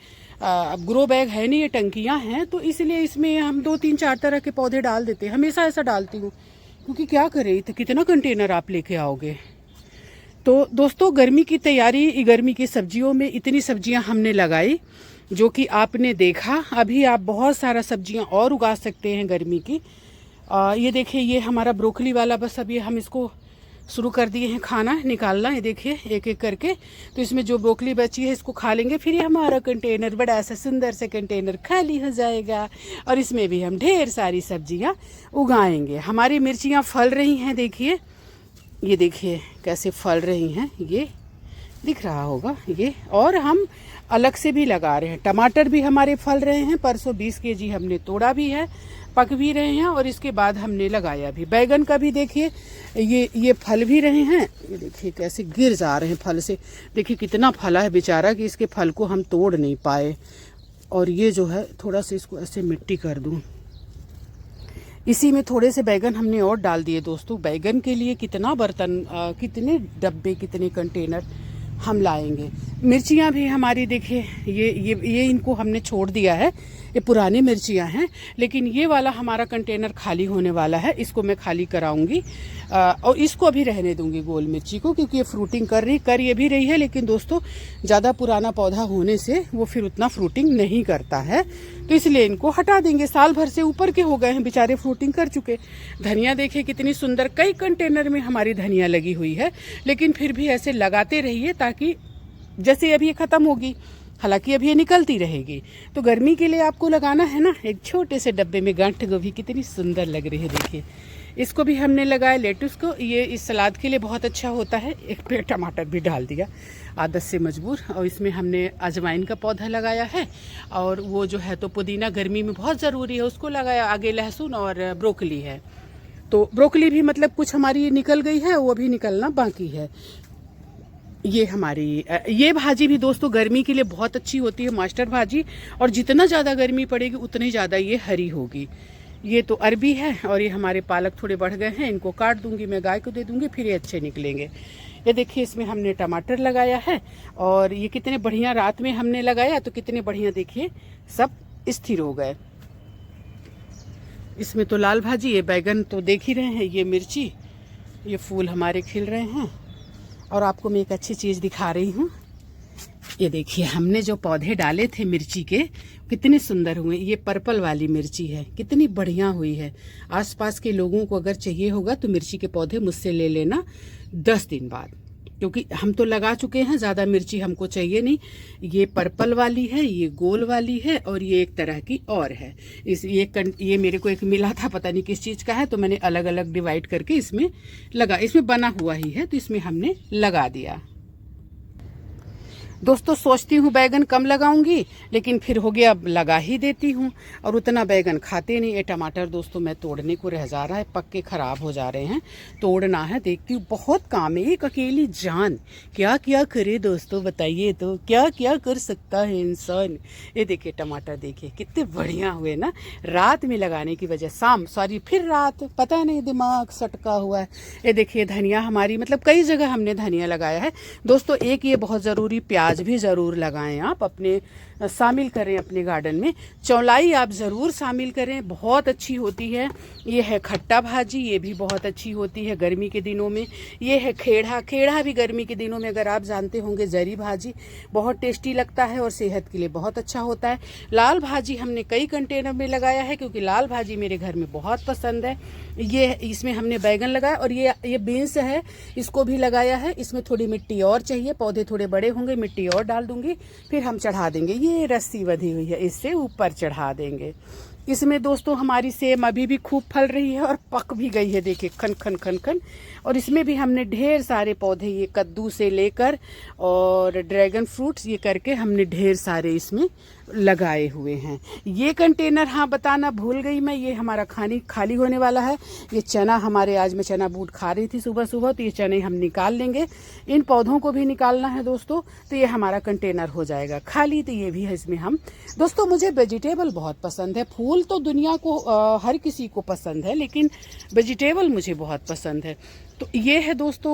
अब ग्रो बैग है नहीं, ये टंकियां हैं, तो इसलिए इसमें हम 2 3 4 तरह के पौधे डाल देते हैं। हमेशा ऐसा डालती हूँ क्योंकि क्या करें, तो कितना कंटेनर आप लेके आओगे। तो दोस्तों गर्मी की तैयारी, गर्मी की सब्जियों में इतनी सब्जियां हमने लगाई जो कि आपने देखा। अभी आप बहुत सारा सब्जियां और उगा सकते हैं गर्मी की। ये देखिए, ये हमारा ब्रोकली वाला, बस अभी हम इसको शुरू कर दिए हैं खाना निकालना। ये देखिए एक एक करके, तो इसमें जो ब्रोकली बची है इसको खा लेंगे, फिर ये हमारा कंटेनर बड़ा सा सुंदर से कंटेनर खाली हो जाएगा और इसमें भी हम ढेर सारी सब्जियां उगाएंगे। हमारी मिर्चियाँ फल रही हैं, देखिए, ये देखिए कैसे फल रही हैं, ये दिख रहा होगा ये। और हम अलग से भी लगा रहे हैं। टमाटर भी हमारे फल रहे हैं, परसों 20 केजी हमने तोड़ा भी है, पक भी रहे हैं और इसके बाद हमने लगाया भी। बैगन का भी देखिए ये फल भी रहे हैं, ये देखिए कैसे गिर जा रहे हैं फल से। देखिए कितना फला है बेचारा कि इसके फल को हम तोड़ नहीं पाए। और ये जो है थोड़ा सा इसको ऐसे मिट्टी कर दूं। इसी में थोड़े से बैगन हमने और डाल दिए दोस्तों। बैगन के लिए कितना बर्तन, कितने डब्बे, कितने कंटेनर हम लाएंगे। मिर्चियाँ भी हमारी देखिए, ये इनको हमने छोड़ दिया है, ये पुरानी मिर्चियाँ हैं, लेकिन ये वाला हमारा कंटेनर खाली होने वाला है, इसको मैं खाली कराऊंगी और इसको अभी रहने दूंगी गोल मिर्ची को, क्योंकि ये फ्रूटिंग कर ये भी रही है, लेकिन दोस्तों ज़्यादा पुराना पौधा होने से वो फिर उतना फ्रूटिंग नहीं करता है, तो इसलिए इनको हटा देंगे। साल भर से ऊपर के हो गए हैं बेचारे, फ्रूटिंग कर चुके। धनिया देखिए कितनी सुंदर, कई कंटेनर में हमारी धनिया लगी हुई है, लेकिन फिर भी ऐसे लगाते रहिए ताकि जैसे अभी ये खत्म होगी, हालांकि अभी ये निकलती रहेगी, तो गर्मी के लिए आपको लगाना है ना। एक छोटे से डब्बे में गांठ गोभी कितनी सुंदर लग रही है, देखिए इसको भी हमने लगाया। लेटुस को, ये इस सलाद के लिए बहुत अच्छा होता है। एक पेड़ टमाटर भी डाल दिया, आदत से मजबूर। और इसमें हमने अजवाइन का पौधा लगाया है, और वो जो है तो पुदीना गर्मी में बहुत ज़रूरी है, उसको लगाया। आगे लहसुन और ब्रोकली है, तो ब्रोकली भी मतलब कुछ हमारी निकल गई है, वो भी निकलना बाकी है। ये हमारी ये भाजी भी दोस्तों गर्मी के लिए बहुत अच्छी होती है, मास्टर भाजी, और जितना ज़्यादा गर्मी पड़ेगी उतनी ज़्यादा ये हरी होगी। ये तो अरबी है, और ये हमारे पालक थोड़े बढ़ गए हैं, इनको काट दूंगी, मैं गाय को दे दूंगी, फिर ये अच्छे निकलेंगे। ये देखिए इसमें हमने टमाटर लगाया है, और ये कितने बढ़िया रात में हमने लगाया तो कितने बढ़िया देखिए सब स्थिर हो गए। इसमें तो लाल भाजी, ये बैगन तो देख ही रहे हैं, ये मिर्ची, ये फूल हमारे खिल रहे हैं। और आपको मैं एक अच्छी चीज़ दिखा रही हूँ, ये देखिए हमने जो पौधे डाले थे मिर्ची के कितने सुंदर हुए। ये पर्पल वाली मिर्ची है, कितनी बढ़िया हुई है। आसपास के लोगों को अगर चाहिए होगा तो मिर्ची के पौधे मुझसे ले लेना 10 दिन बाद, क्योंकि हम तो लगा चुके हैं, ज़्यादा मिर्ची हमको चाहिए नहीं। ये पर्पल वाली है, ये गोल वाली है, और ये एक तरह की और है। ये मेरे को एक मिला था, पता नहीं किस चीज़ का है, तो मैंने अलग अलग डिवाइड करके इसमें लगा। इसमें बना हुआ ही है, तो इसमें हमने लगा दिया। दोस्तों सोचती हूँ बैगन कम लगाऊंगी, लेकिन फिर हो गया लगा ही देती हूँ, और उतना बैगन खाते नहीं। ये टमाटर दोस्तों मैं तोड़ने को रह जा रहा है, पक्के खराब हो जा रहे हैं, तोड़ना है। देखती हूँ बहुत काम है, एक अकेली जान क्या क्या करे दोस्तों, बताइए तो क्या क्या कर सकता है इंसान। ये देखिए टमाटर देखिए कितने बढ़िया हुए ना, रात में लगाने की वजह, फिर रात, पता नहीं दिमाग सटका हुआ है। ये देखिए धनिया हमारी, मतलब कई जगह हमने धनिया लगाया है दोस्तों। एक ये बहुत ज़रूरी, प्याज भी ज़रूर लगाएं आप अपने शामिल करें अपने गार्डन में। चौलाई आप ज़रूर शामिल करें, बहुत अच्छी होती है। ये है खट्टा भाजी, ये भी बहुत अच्छी होती है गर्मी के दिनों में। ये है खेड़ा, खेड़ा भी गर्मी के दिनों में अगर आप जानते होंगे, जरी भाजी बहुत टेस्टी लगता है और सेहत के लिए बहुत अच्छा होता है। लाल भाजी हमने कई कंटेनर में लगाया है क्योंकि लाल भाजी मेरे घर में बहुत पसंद है। ये इसमें हमने बैगन लगाया और ये बीन्स है, इसको भी लगाया है। इसमें थोड़ी मिट्टी और चाहिए, पौधे थोड़े बड़े होंगे, मिट्टी और डाल दूंगी, फिर हम चढ़ा देंगे। ये रस्सी बंधी हुई है, इससे ऊपर चढ़ा देंगे। इसमें दोस्तों हमारी सेम अभी भी खूब फल रही है और पक भी गई है, देखिए खन खन खन खन। और इसमें भी हमने ढेर सारे पौधे, ये कद्दू से लेकर और ड्रैगन फ्रूट्स, ये करके हमने ढेर सारे इसमें लगाए हुए हैं। ये कंटेनर, हाँ बताना भूल गई मैं, ये हमारा खाली होने वाला है। ये चना हमारे, आज मैं चना बूट खा रही थी सुबह सुबह, तो ये चने हम निकाल लेंगे। इन पौधों को भी निकालना है दोस्तों, तो ये हमारा कंटेनर हो जाएगा खाली। तो ये भी है इसमें हम। दोस्तों मुझे वेजिटेबल बहुत पसंद है, फूल तो दुनिया को हर किसी को पसंद है, लेकिन वेजिटेबल मुझे बहुत पसंद है। तो ये है दोस्तों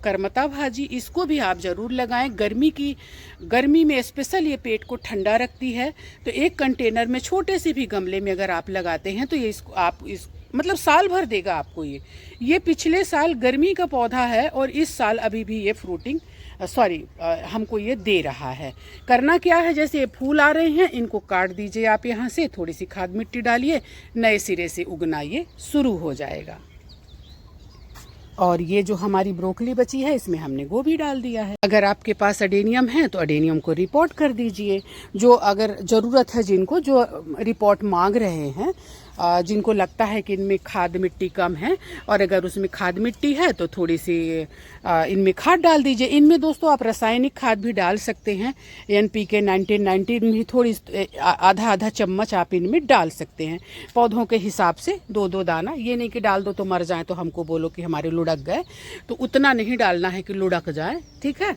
करमता भाजी, इसको भी आप ज़रूर लगाएं। गर्मी में स्पेशल ये पेट को ठंडा रखती है। तो एक कंटेनर में, छोटे से भी गमले में अगर आप लगाते हैं तो ये मतलब साल भर देगा आपको। ये पिछले साल गर्मी का पौधा है और इस साल अभी भी ये फ्रूटिंग हमको ये दे रहा है। करना क्या है, जैसे ये फूल आ रहे हैं इनको काट दीजिए आप यहाँ से, थोड़ी सी खाद मिट्टी डालिए, नए सिरे से उगना ये शुरू हो जाएगा। और ये जो हमारी ब्रोकली बची है, इसमें हमने गोभी डाल दिया है। अगर आपके पास अडेनियम है तो अडेनियम को रिपोर्ट कर दीजिए, जो अगर ज़रूरत है, जिनको जो रिपोर्ट मांग रहे हैं, जिनको लगता है कि इनमें खाद मिट्टी कम है, और अगर उसमें खाद मिट्टी है तो थोड़ी सी इनमें खाद डाल दीजिए। इनमें दोस्तों आप रासायनिक खाद भी डाल सकते हैं, NPK 1990 भी थोड़ी आधा चम्मच आप इनमें डाल सकते हैं, पौधों के हिसाब से 2-2 दाना। ये नहीं कि डाल दो तो मर जाए तो हमको बोलो कि हमारे लुढ़क गए, तो उतना नहीं डालना है कि लुढ़क जाए, ठीक है।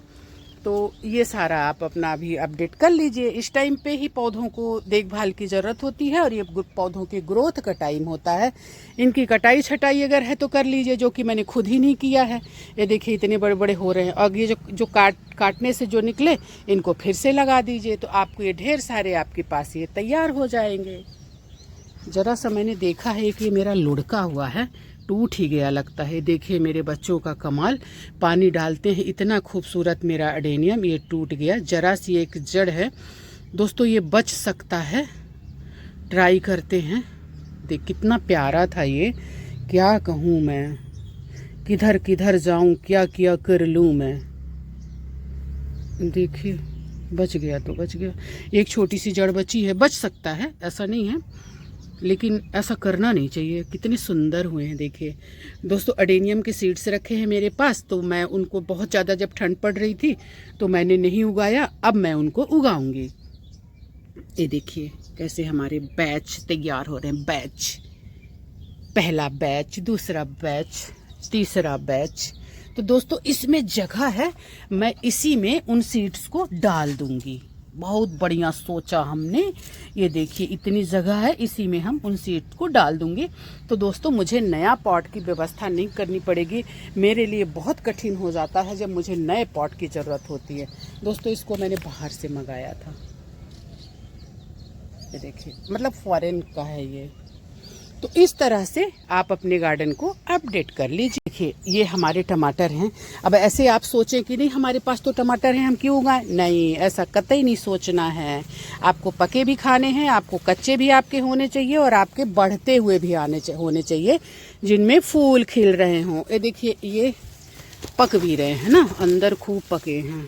तो ये सारा आप अपना भी अपडेट कर लीजिए। इस टाइम पे ही पौधों को देखभाल की ज़रूरत होती है और ये पौधों के ग्रोथ का टाइम होता है। इनकी कटाई छटाई अगर है तो कर लीजिए, जो कि मैंने खुद ही नहीं किया है। ये देखिए इतने बड़े बड़े हो रहे हैं, और ये जो काटने से जो निकले इनको फिर से लगा दीजिए, तो आपको ये ढेर सारे आपके पास ये तैयार हो जाएंगे। ज़रा सा मैंने देखा है कि मेरा लुढ़का हुआ है, टूट ही गया लगता है। देखिए मेरे बच्चों का कमाल, पानी डालते हैं, इतना खूबसूरत मेरा अडेनियम ये टूट गया। जरा सी एक जड़ है दोस्तों, ये बच सकता है, ट्राई करते हैं। देख कितना प्यारा था ये, क्या कहूँ मैं, किधर किधर जाऊँ, क्या क्या कर लूँ मैं। देखिए बच गया तो बच गया, एक छोटी सी जड़ बची है, बच सकता है, ऐसा नहीं है, लेकिन ऐसा करना नहीं चाहिए। कितने सुंदर हुए हैं देखिए दोस्तों। अडेनियम के सीड्स रखे हैं मेरे पास, तो मैं उनको बहुत ज़्यादा, जब ठंड पड़ रही थी तो मैंने नहीं उगाया, अब मैं उनको उगाऊंगी। ये देखिए कैसे हमारे बैच तैयार हो रहे हैं, बैच, पहला बैच, दूसरा बैच, तीसरा बैच। तो दोस्तों इसमें जगह है, मैं इसी में उन सीड्स को डाल दूंगी। बहुत बढ़िया सोचा हमने, ये देखिए इतनी जगह है, इसी में हम उन सीड्स को डाल दूंगे। तो दोस्तों मुझे नया पॉट की व्यवस्था नहीं करनी पड़ेगी, मेरे लिए बहुत कठिन हो जाता है जब मुझे नए पॉट की ज़रूरत होती है। दोस्तों इसको मैंने बाहर से मंगाया था, ये देखिए, मतलब फॉरेन का है ये। तो इस तरह से आप अपने गार्डन को अपडेट कर लीजिए। देखिए ये हमारे टमाटर हैं। अब ऐसे आप सोचें कि नहीं हमारे पास तो टमाटर हैं, हम क्यों उगाएं, नहीं, ऐसा कतई नहीं सोचना है। आपको पके भी खाने हैं, आपको कच्चे भी आपके होने चाहिए, और आपके बढ़ते हुए भी होने चाहिए, जिनमें फूल खिल रहे हों। ये देखिए ये पक भी रहे हैं ना, अंदर खूब पके हैं।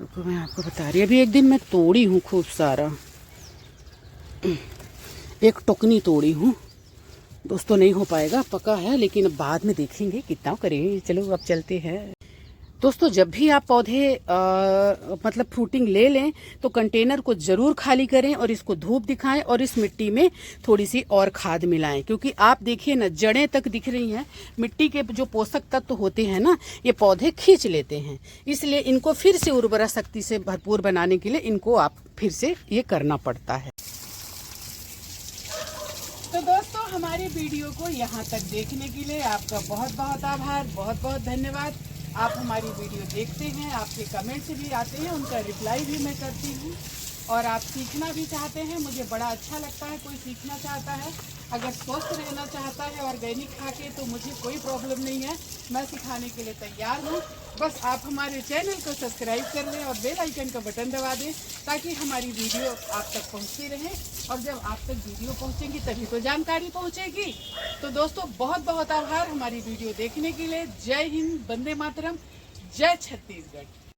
तो मैं आपको बता रही, अभी एक दिन मैं तोड़ी हूँ खूब सारा, एक टोकनी तोड़ी हूँ दोस्तों, नहीं हो पाएगा, पका है, लेकिन बाद में देखेंगे कितना करेंगे। चलो अब चलते हैं दोस्तों। जब भी आप पौधे मतलब फ्रूटिंग ले लें तो कंटेनर को ज़रूर खाली करें और इसको धूप दिखाएं, और इस मिट्टी में थोड़ी सी और खाद मिलाएं, क्योंकि आप देखिए ना जड़ें तक दिख रही हैं, मिट्टी के जो पोषक तत्व होते हैं ना, ये पौधे खींच लेते हैं। इसलिए इनको फिर से उर्वरा शक्ति से भरपूर बनाने के लिए इनको आप फिर से ये करना पड़ता है। तो दोस्तों हमारे वीडियो को यहाँ तक देखने के लिए आपका बहुत बहुत आभार, बहुत बहुत धन्यवाद। आप हमारी वीडियो देखते हैं, आपके कमेंट्स भी आते हैं, उनका रिप्लाई भी मैं करती हूँ। और आप सीखना भी चाहते हैं, मुझे बड़ा अच्छा लगता है कोई सीखना चाहता है। अगर स्वस्थ रहना चाहता है ऑर्गेनिक खा के तो मुझे कोई प्रॉब्लम नहीं है, मैं सिखाने के लिए तैयार हूँ। बस आप हमारे चैनल को सब्सक्राइब कर लें और बेल आइकन का बटन दबा दें ताकि हमारी वीडियो आप तक पहुँचती रहे। और जब आप तक वीडियो पहुँचेंगी तभी तो जानकारी पहुँचेगी। तो दोस्तों बहुत बहुत आभार हमारी वीडियो देखने के लिए। जय हिंद, वंदे मातरम, जय छत्तीसगढ़।